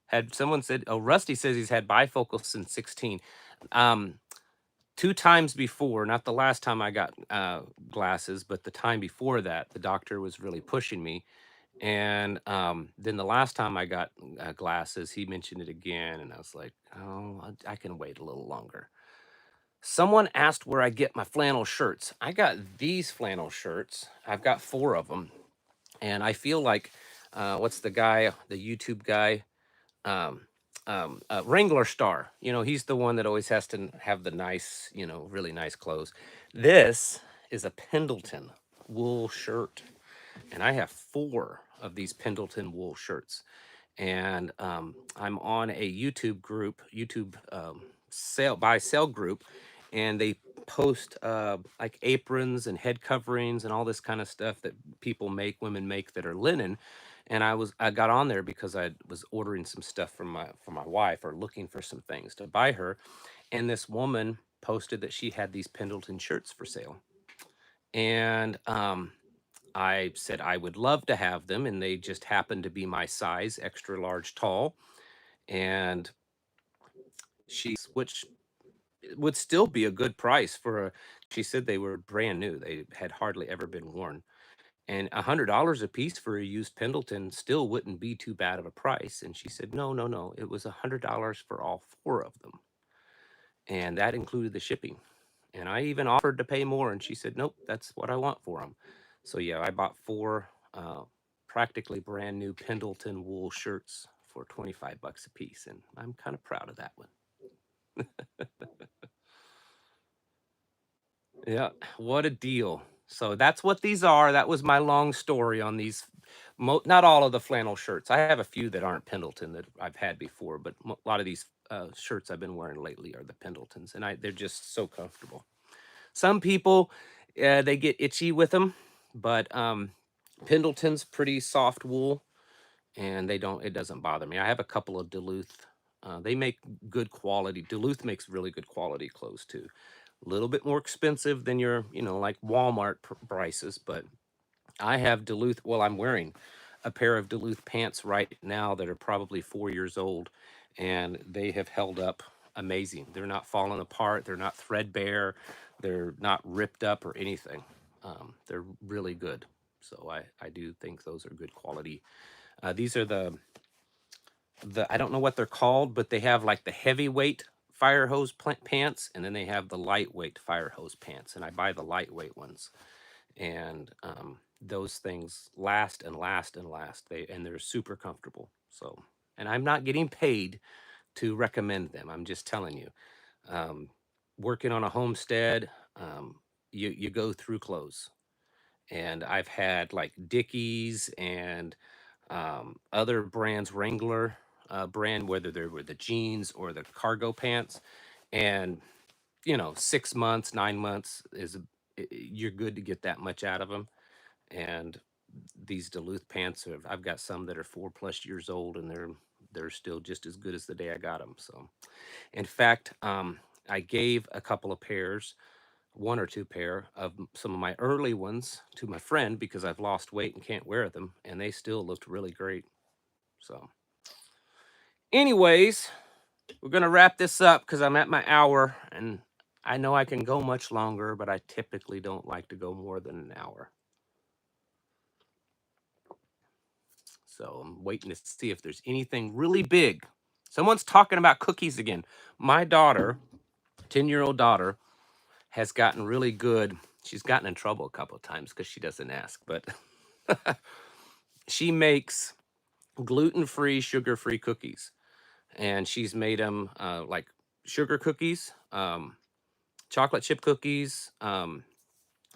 Had someone said, "Oh, Rusty says he's had bifocals since 16." Um, 2 times before, not the last time I got glasses, but the time before that, the doctor was really pushing me. And then the last time I got glasses, he mentioned it again, and I was like, "Oh, I can wait a little longer." Someone asked where I get my flannel shirts. I got these flannel shirts. I've got 4 of them, and I feel like what's the guy, the YouTube guy? um, Wrangler Star. You know, he's the one that always has to have the nice, you know, really nice clothes. This is a Pendleton wool shirt, and I have 4 of these Pendleton wool shirts. And I'm on a YouTube group, YouTube sale buy sell group, and they post like aprons and head coverings and all this kind of stuff that people make, women make, that are linen. And I got on there because I was ordering some stuff for my wife, or looking for some things to buy her. And this woman posted that she had these Pendleton shirts for sale. And I said I would love to have them, and they just happened to be my size, extra large tall. And which would still be a good price for a, she said they were brand new. They had hardly ever been worn. And $100 a piece for a used Pendleton still wouldn't be too bad of a price. And she said, no, no, no. It was $100 for all 4 of them. And that included the shipping. And I even offered to pay more. And she said, nope, that's what I want for them. So yeah, I bought 4 practically brand new Pendleton wool shirts for 25 bucks a piece. And I'm kind of proud of that one. Yeah, what a deal. So that's what these are. That was my long story on these. Not all of the flannel shirts. I have a few that aren't Pendleton that I've had before, but a lot of these shirts I've been wearing lately are the Pendletons, and they're just so comfortable. Some people, they get itchy with them, but Pendleton's pretty soft wool, and it doesn't bother me. I have a couple of Duluth. They make good quality. Duluth makes really good quality clothes too. A little bit more expensive than your, you know, like Walmart prices, but I have Duluth. Well, I'm wearing a pair of Duluth pants right now that are probably 4 years old, and they have held up amazing. They're not falling apart. They're not threadbare. They're not ripped up or anything. They're really good. So I do think those are good quality. These are I don't know what they're called, but they have like the heavyweight fire hose pants, and then they have the lightweight fire hose pants. And I buy the lightweight ones, and those things last and last and last. They're super comfortable. So, and I'm not getting paid to recommend them. I'm just telling you. Um, Working on a homestead, you go through clothes, and I've had like Dickies and other brands, Wrangler brand, whether they were the jeans or the cargo pants. And, you know, 6 months, 9 months you're good to get that much out of them. And these Duluth pants, I've got some that are 4+ years old, and they're still just as good as the day I got them. So, in fact, I gave a couple of pairs, 1 or 2 pair of some of my early ones to my friend because I've lost weight and can't wear them, and they still looked really great. So, anyways, we're gonna wrap this up because I'm at my hour, and I know I can go much longer, but I typically don't like to go more than an hour. So I'm waiting to see if there's anything really big. Someone's talking about cookies again. My daughter, 10-year-old daughter, has gotten really good. She's gotten in trouble a couple of times because she doesn't ask, but she makes gluten-free, sugar-free cookies. And she's made them like sugar cookies, chocolate chip cookies, and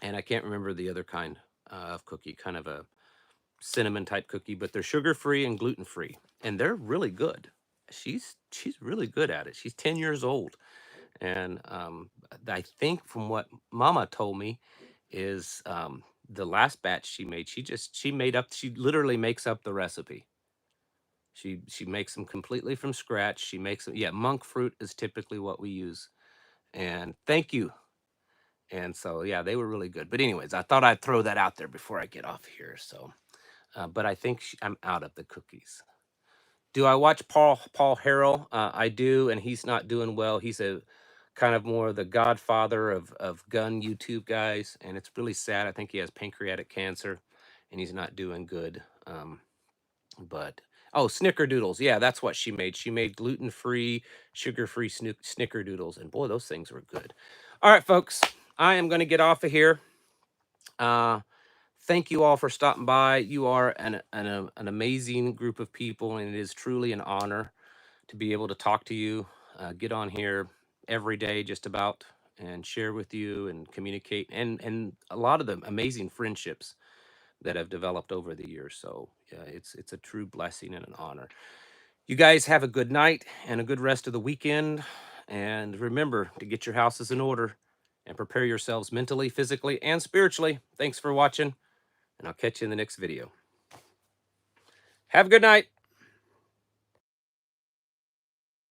I can't remember the other kind of cookie, kind of a cinnamon type cookie, but they're sugar free and gluten free, and they're really good. She's really good at it. She's 10 years old, and I think from what Mama told me is the last batch she made, she literally makes up the recipe. She makes them completely from scratch. She makes them, yeah, monk fruit is typically what we use, And thank you. And so, yeah, they were really good. But anyways, I thought I'd throw that out there before I get off here. So, but I think I'm out of the cookies. Do I watch Paul Harrell? I do, and he's not doing well. He's a kind of more the godfather of gun YouTube guys, and it's really sad. I think he has pancreatic cancer, and he's not doing good. But oh, snickerdoodles, yeah, that's what she made. She made gluten-free, sugar-free snickerdoodles, and boy, those things were good. All right, folks, I am going to get off of here. Thank you all for stopping by. You are an amazing group of people, and it is truly an honor to be able to talk to you, get on here every day just about, and share with you and communicate, and a lot of the amazing friendships that have developed over the years. So yeah, it's a true blessing and an honor. You guys have a good night and a good rest of the weekend. And remember to get your houses in order and prepare yourselves mentally, physically, and spiritually. Thanks for watching, and I'll catch you in the next video. Have a good night.